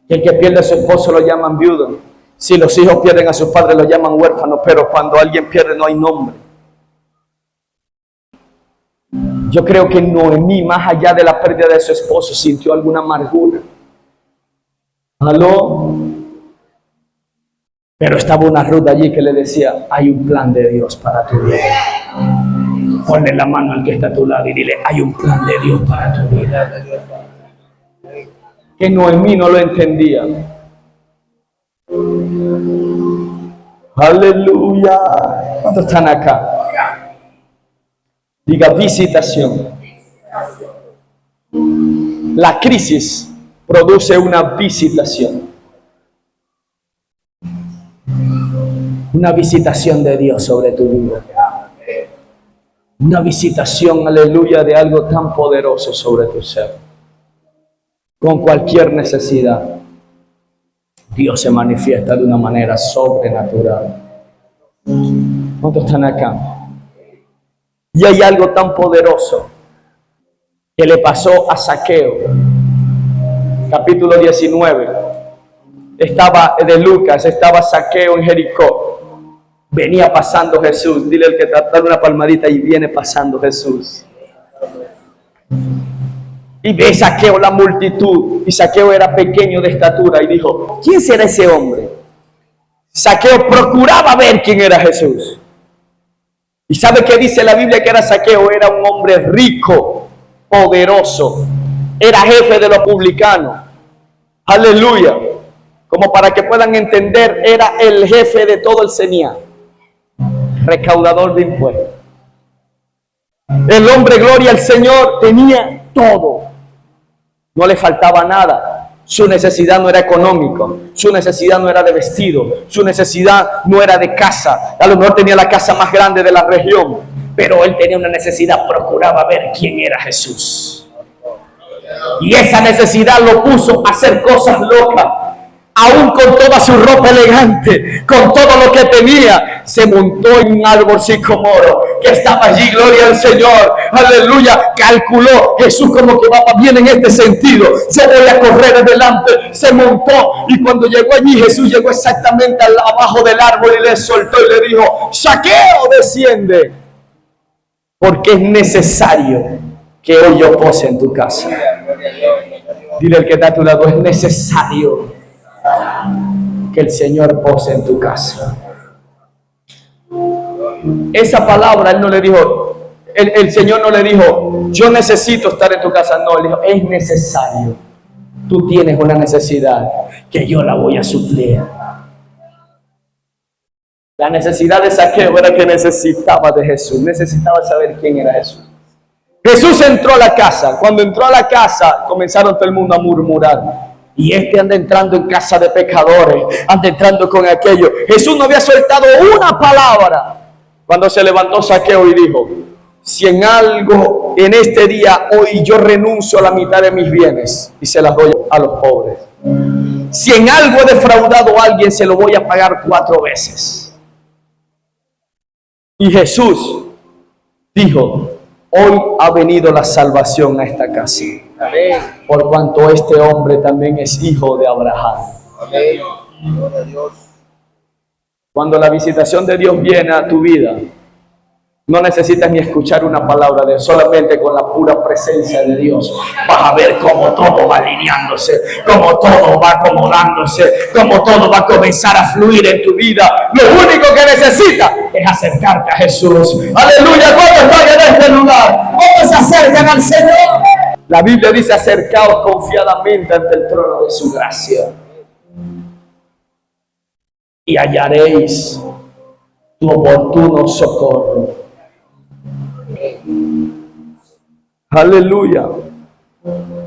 que el que pierde a su esposo lo llaman viuda. Si los hijos pierden a sus padres, lo llaman huérfanos, pero cuando alguien pierde no hay nombre. Yo creo que Noemí, más allá de la pérdida de su esposo, sintió alguna amargura. ¿Aló? Pero estaba una Ruth allí que le decía, hay un plan de Dios para tu vida. Ponle la mano al que está a tu lado y dile, hay un plan de Dios para tu vida. Que Noemí no lo entendía. Aleluya. ¿Cuántos están acá? Diga visitación. La crisis produce una visitación. Una visitación de Dios sobre tu vida. Una visitación, aleluya, de algo tan poderoso sobre tu ser. Con cualquier necesidad, Dios se manifiesta de una manera sobrenatural. ¿Cuántos están acá? Y hay algo tan poderoso que le pasó a Zaqueo. Capítulo 19. Estaba de Lucas, estaba Zaqueo en Jericó. Venía pasando Jesús. Dile al que te da una palmadita y viene pasando Jesús. Y ve Zaqueo la multitud. Y Zaqueo era pequeño de estatura. Y dijo, ¿quién será ese hombre? Zaqueo procuraba ver quién era Jesús. ¿Y sabe qué dice la Biblia que era Zaqueo? Era un hombre rico, poderoso. Era jefe de los publicanos. Aleluya. Como para que puedan entender, era el jefe de todo el CENIA. Recaudador de impuestos. El hombre, gloria al Señor, tenía todo. No le faltaba nada. Su necesidad no era económica. Su necesidad no era de vestido. Su necesidad no era de casa. A lo mejor tenía la casa más grande de la región. Pero él tenía una necesidad. Procuraba ver quién era Jesús. Y esa necesidad lo puso a hacer cosas locas. Aún con toda su ropa elegante, con todo lo que tenía, se montó en un árbol sicomoro que estaba allí, gloria al Señor, aleluya. Calculó Jesús como que va bien en este sentido, yo voy a correr adelante. Se montó y cuando llegó allí, Jesús llegó exactamente abajo del árbol y le soltó y le dijo, Zaqueo, desciende, porque es necesario que hoy yo pose en tu casa. Dile al que está a tu lado, es necesario que el Señor pose en tu casa. Esa palabra él no le dijo, el Señor no le dijo, yo necesito estar en tu casa. No, le dijo, es necesario. Tú tienes una necesidad que yo la voy a suplir. La necesidad de Zaqueo era que necesitaba de Jesús, necesitaba saber quién era Jesús. Jesús entró a la casa. Cuando entró a la casa, comenzaron todo el mundo a murmurar. Y este anda entrando en casa de pecadores, anda entrando con aquello. Jesús no había soltado una palabra cuando se levantó Zaqueo y dijo, si en algo en este día hoy yo renuncio a la mitad de mis bienes y se las doy a los pobres. Si en algo he defraudado a alguien, se lo voy a pagar 4 veces. Y Jesús dijo, hoy ha venido la salvación a esta casa. Amén. Por cuanto este hombre también es hijo de Abraham. Amén. Cuando la visitación de Dios viene a tu vida, no necesitas ni escuchar una palabra de Dios, solamente con la pura presencia de Dios vas a ver cómo todo va alineándose, cómo todo va acomodándose, cómo todo va a comenzar a fluir en tu vida. Lo único que necesitas es acercarte a Jesús. Aleluya. ¿Cuántos están en este lugar? ¿Cómo se acercan al Señor? La Biblia dice, acercaos confiadamente ante el trono de su gracia y hallaréis tu oportuno socorro. Aleluya.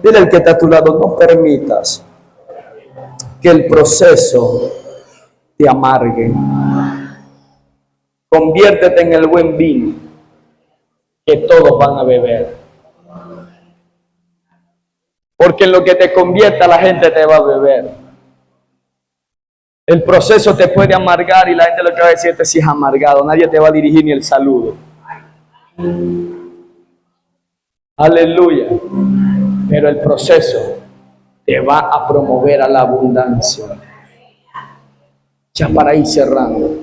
Dile al que está a tu lado, no permitas que el proceso te amargue. Conviértete en el buen vino que todos van a beber. Porque en lo que te convierta la gente te va a beber. El proceso te puede amargar y la gente lo que va a decir es si es amargado. Nadie te va a dirigir ni el saludo. Aleluya. Pero el proceso te va a promover a la abundancia. Ya para ir cerrando.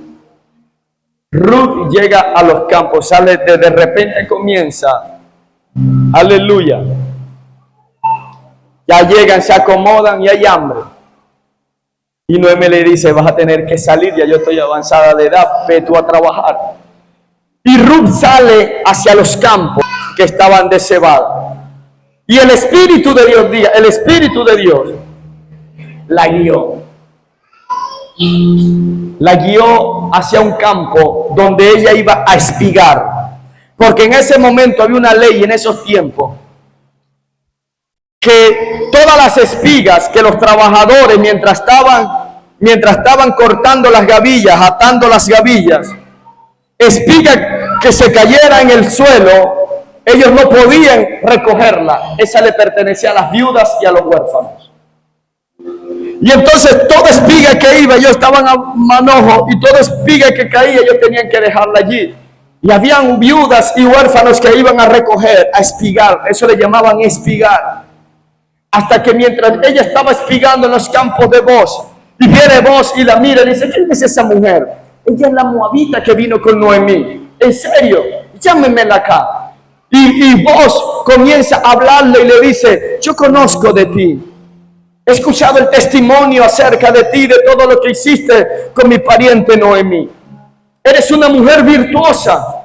Ruth llega a los campos, sale de repente comienza. Aleluya. Ya llegan, se acomodan y hay hambre. Y Noemí le dice, vas a tener que salir, ya yo estoy avanzada de edad, ve tú a trabajar. Y Y Ruth sale hacia los campos que estaban de cebada. Y el Espíritu de Dios la guió. La guió hacia un campo donde ella iba a espigar. Porque en ese momento había una ley en esos tiempos que todas las espigas que los trabajadores mientras estaban cortando las gavillas, atando las gavillas, espiga que se cayera en el suelo, ellos no podían recogerla. Esa le pertenecía a las viudas y a los huérfanos. Y entonces toda espiga que iba, ellos estaban a manojo, y toda espiga que caía, ellos tenían que dejarla allí. Y habían viudas y huérfanos que iban a recoger, a espigar. Eso le llamaban espigar. Hasta que mientras ella estaba espigando en los campos de Boaz, y viene Boaz y la mira y dice: ¿quién es esa mujer? Ella es la moabita que vino con Noemí. En serio, llámenmela acá. Y Boaz comienza a hablarle y le dice: yo conozco de ti. He escuchado el testimonio acerca de ti, de todo lo que hiciste con mi pariente Noemí. Eres una mujer virtuosa.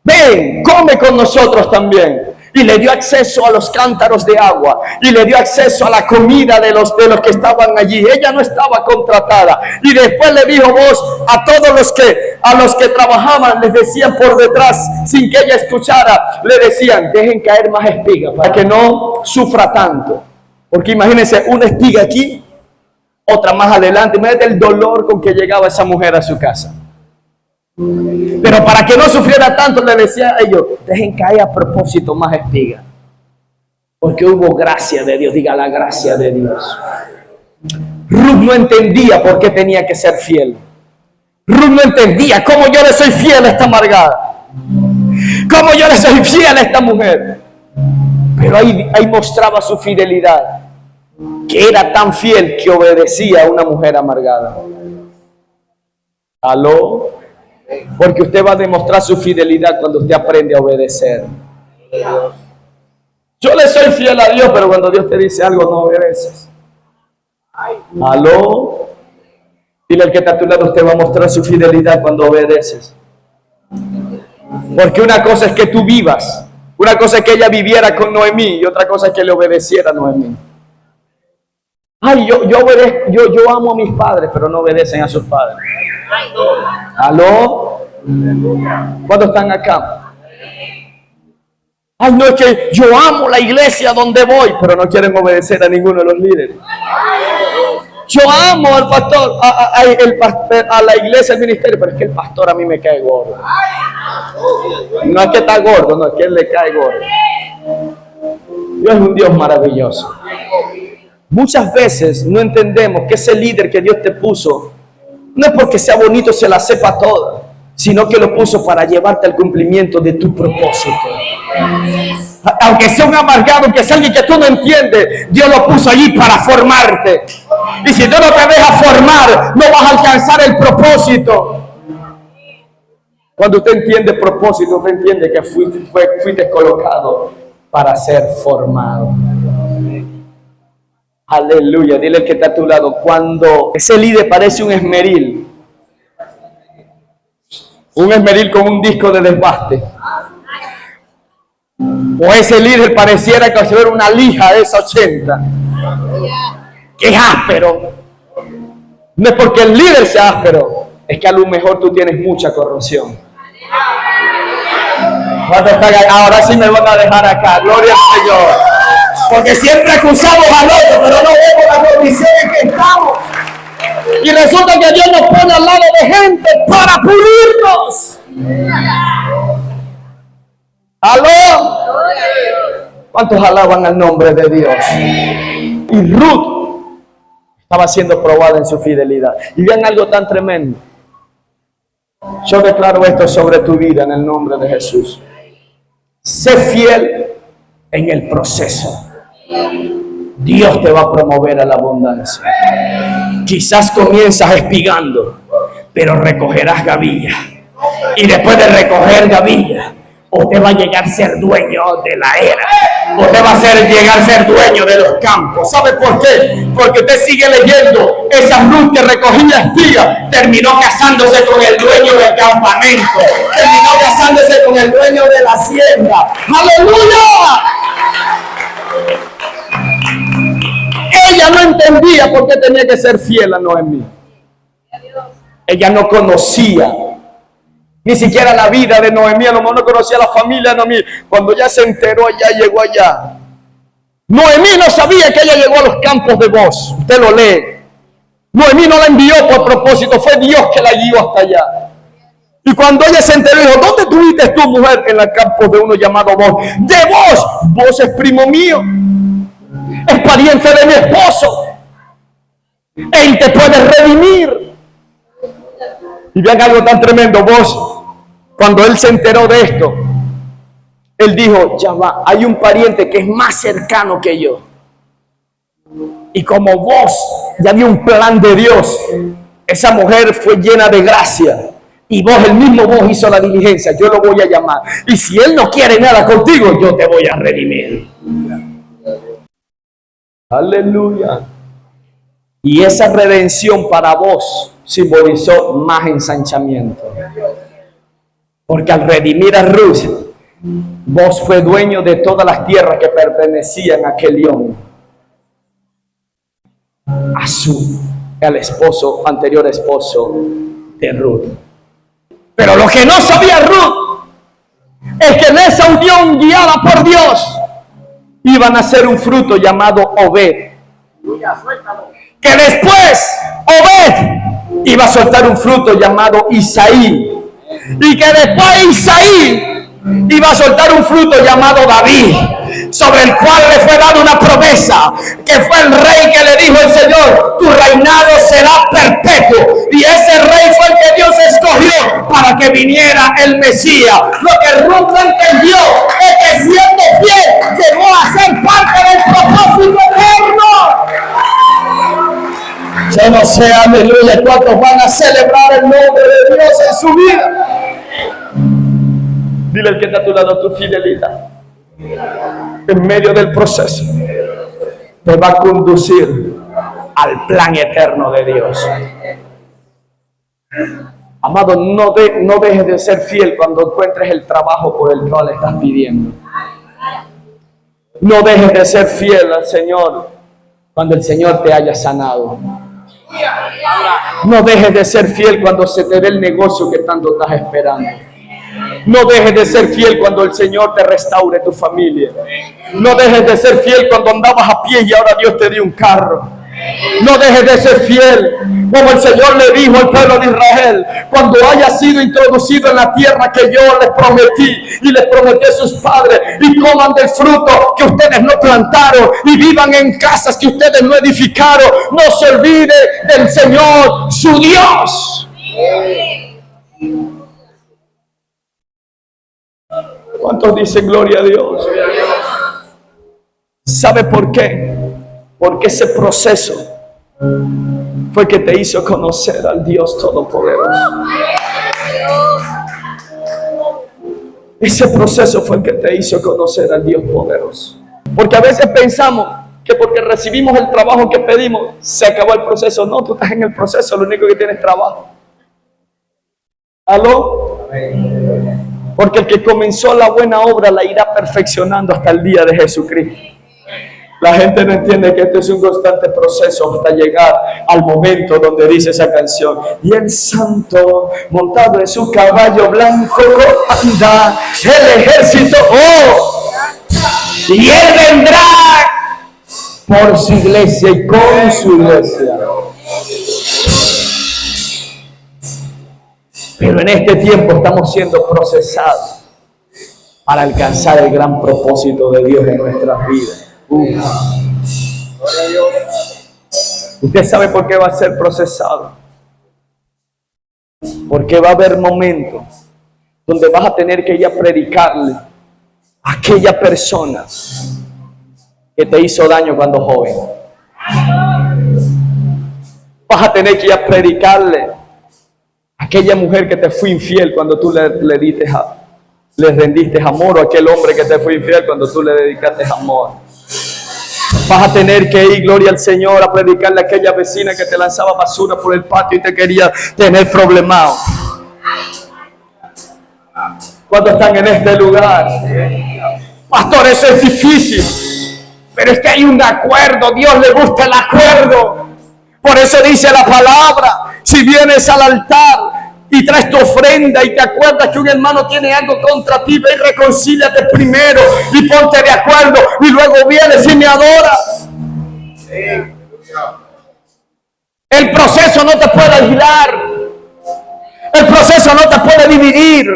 Ven, come con nosotros también. Y le dio acceso a los cántaros de agua. Y le dio acceso a la comida de los que estaban allí. Ella no estaba contratada. Y después le dijo Boaz a todos los que trabajaban, les decían por detrás, sin que ella escuchara, le decían: dejen caer más espigas para que no sufra tanto. Porque imagínense, una espiga aquí, otra más adelante. Imagínate el dolor con que llegaba esa mujer a su casa. Pero para que no sufriera tanto, le decía a ellos: dejen caer a propósito más espigas. Porque hubo gracia de Dios. Diga: la gracia de Dios. Ruth no entendía por qué tenía que ser fiel. Ruth no entendía cómo yo le soy fiel a esta amargada, cómo yo le soy fiel a esta mujer. Pero ahí mostraba su fidelidad, que era tan fiel que obedecía a una mujer amargada. ¿Aló? Porque usted va a demostrar su fidelidad cuando usted aprende a obedecer. Yo le soy fiel a Dios, pero cuando Dios te dice algo, no obedeces. ¿Aló? Dile al que está a tu lado: usted va a mostrar su fidelidad cuando obedeces. Porque una cosa es que tú vivas. Una cosa es que ella viviera con Noemí, y otra cosa es que le obedeciera a Noemí. Ay, yo amo a mis padres, pero no obedecen a sus padres. ¿Aló? ¿Cuántos están acá? Ay, no, es que yo amo la iglesia donde voy, pero no quieren obedecer a ninguno de los líderes. Yo amo al pastor, a la iglesia, al ministerio, pero es que el pastor a mí me cae gordo. No es que está gordo, no, es que él le cae gordo. Dios es un Dios maravilloso. Muchas veces no entendemos que ese líder que Dios te puso no es porque sea bonito, se la sepa toda, sino que lo puso para llevarte al cumplimiento de tu propósito. Aunque sea un amargado, aunque sea alguien que tú no entiendes, Dios lo puso allí para formarte. Y si tú no te dejas formar, no vas a alcanzar el propósito. Cuando usted entiende el propósito, usted entiende que fuiste colocado para ser formado. Aleluya. Dile al que está a tu lado: cuando ese líder parece un esmeril con un disco de desbaste, o ese líder pareciera que fuera una lija de esa 80, que es áspero, no es porque el líder sea áspero, es que a lo mejor tú tienes mucha corrupción. Ahora sí me van a dejar acá, gloria al Señor, porque siempre acusamos al otro, pero no vemos la condición en que estamos. Y resulta que Dios nos pone al lado de gente para pulirnos. ¿Aló? ¿Cuántos alaban al nombre de Dios? Y Ruth estaba siendo probada en su fidelidad. Y vean algo tan tremendo. Yo declaro esto sobre tu vida en el nombre de Jesús. Sé fiel en el proceso. Dios te va a promover a la abundancia. Quizás comienzas espigando, pero recogerás gavilla. Y después de recoger gavilla, usted va a llegar a ser dueño de la era. Usted va a llegar a ser dueño de los campos. ¿Sabe por qué? Porque usted sigue leyendo. Esa Ruth que recogía espigas terminó casándose con el dueño del campamento. Terminó casándose con el dueño de la hacienda. ¡Aleluya! Ella no entendía por qué tenía que ser fiel a Noemí. Ella no conocía ni siquiera la vida de Noemí. A lo mejor no conocía la familia de Noemí. Cuando ya se enteró, allá llegó allá. Noemí no sabía que ella llegó a los campos de Boaz. Usted lo lee. Noemí no la envió por propósito. Fue Dios que la guió hasta allá. Y cuando ella se enteró, dijo: ¿dónde tuviste tu mujer? En los campos de uno llamado Boaz. De Boaz. Boaz es primo mío. Es pariente de mi esposo. Él te puede redimir. Y vean algo tan tremendo. Vos, cuando él se enteró de esto, él dijo: ya va, hay un pariente que es más cercano que yo. Y como vos ya había un plan de Dios, esa mujer fue llena de gracia. Y vos, el mismo vos, hizo la diligencia. Yo lo voy a llamar. Y si él no quiere nada contigo, yo te voy a redimir. Aleluya. Y esa redención para vos simbolizó más ensanchamiento. Porque al redimir a Ruth, vos fue dueño de todas las tierras que pertenecían a aquel hombre. Al anterior esposo de Ruth. Pero lo que no sabía Ruth es que en esa unión guiada por Dios iban a ser un fruto llamado Obed. Que después Obed iba a soltar un fruto llamado Isaí. Y que después Isaí iba a soltar un fruto llamado David, sobre el cual le fue dada una promesa, que fue el rey que le dijo el Señor: tu reinado será perpetuo. Y ese rey fue el que Dios escogió para que viniera el Mesías. Lo que Ruth no entendió es que siendo fiel llegó a ser parte del propósito eterno. Yo no sé, aleluya, cuántos van a celebrar el nombre de Dios en su vida. Dile al que está a tu lado: tu fidelidad en medio del proceso te va a conducir al plan eterno de Dios. Amado, no dejes de ser fiel cuando encuentres el trabajo por el cual estás pidiendo. No dejes de ser fiel al Señor cuando el Señor te haya sanado. No dejes de ser fiel cuando se te dé el negocio que tanto estás esperando. No dejes de ser fiel cuando el Señor te restaure tu familia. No dejes de ser fiel cuando andabas a pie y ahora Dios te dio un carro. No dejes de ser fiel como el Señor le dijo al pueblo de Israel: cuando haya sido introducido en la tierra que yo les prometí y les prometí a sus padres, y coman del fruto que ustedes no plantaron y vivan en casas que ustedes no edificaron, no se olvide del Señor su Dios. ¿Cuántos dicen gloria a Dios? ¿Sabe por qué? Porque ese proceso fue que te hizo conocer al Dios Todopoderoso. Ese proceso fue el que te hizo conocer al Dios poderoso. Porque a veces pensamos que porque recibimos el trabajo que pedimos, se acabó el proceso. No, tú estás en el proceso, lo único que tienes es trabajo. ¿Aló? Porque el que comenzó la buena obra la irá perfeccionando hasta el día de Jesucristo. La gente no entiende que este es un constante proceso hasta llegar al momento donde dice esa canción: y el santo montado en su caballo blanco anda el ejército, y él vendrá por su iglesia y con su iglesia. Pero en este tiempo estamos siendo procesados para alcanzar el gran propósito de Dios en nuestras vidas. Usted sabe por qué va a ser procesado. Porque va a haber momentos donde vas a tener que ir a predicarle a aquella persona que te hizo daño cuando joven. Vas a tener que ir a predicarle a aquella mujer que te fue infiel cuando tú le diste Le rendiste amor a aquel hombre que te fue infiel cuando tú le dedicaste amor. Vas a tener que ir, gloria al Señor, a predicarle a aquella vecina que te lanzaba basura por el patio y te quería tener problemado. ¿Cuántos están en este lugar? Pastor, eso es difícil. Pero es que hay un acuerdo. Dios le gusta el acuerdo. Por eso dice la palabra: si vienes al altar y traes tu ofrenda y te acuerdas que un hermano tiene algo contra ti, ve y reconcíliate primero y ponte de acuerdo y luego vienes y me adoras. El proceso no te puede aislar. El proceso no te puede dividir.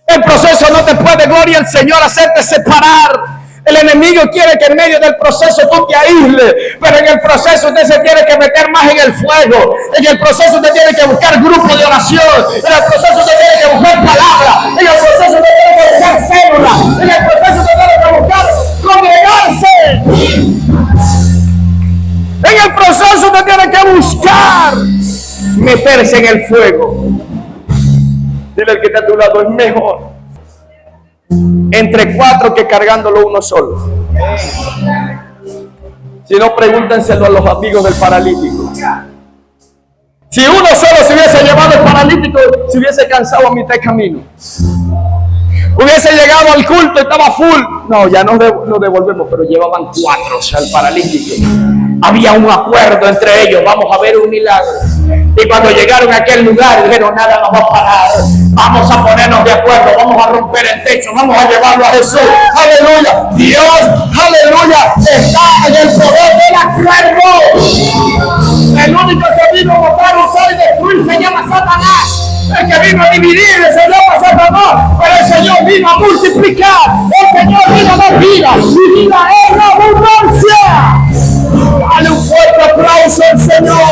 El proceso no te puede, gloria al Señor, hacerte separar. El enemigo quiere que en medio del proceso tú te aísles, pero en el proceso usted se tiene que meter más en el fuego. En el proceso usted tiene que buscar grupos de oración. En el proceso usted tiene que buscar palabra. En el proceso usted tiene que buscar célula. En el proceso usted tiene que buscar congregarse. En el proceso usted tiene que buscar meterse en el fuego. Dile al que está a tu lado: es mejor entre 4 que cargándolo uno solo. Si no, pregúntenselo a los amigos del paralítico. Si uno solo se hubiese llevado el paralítico, se hubiese cansado a mitad de camino. Hubiese llegado al culto y estaba full. No, ya no devolvemos, pero llevaban 4, o sea, el paralítico. Había un acuerdo entre ellos: vamos a ver un milagro. Y cuando llegaron a aquel lugar, dijeron: nada nos va a parar. Vamos a ponernos de acuerdo, vamos a romper el techo, vamos a llevarlo a Jesús. Aleluya. Dios, aleluya, está en el poder del acuerdo. El único que vino a matar, usar y destruir se llama Satanás. El que vino a dividir se llama Satanás. Pero el Señor vino a multiplicar. El Señor vino a dar vida y vida en abundancia. Dale un fuerte aplauso al Señor.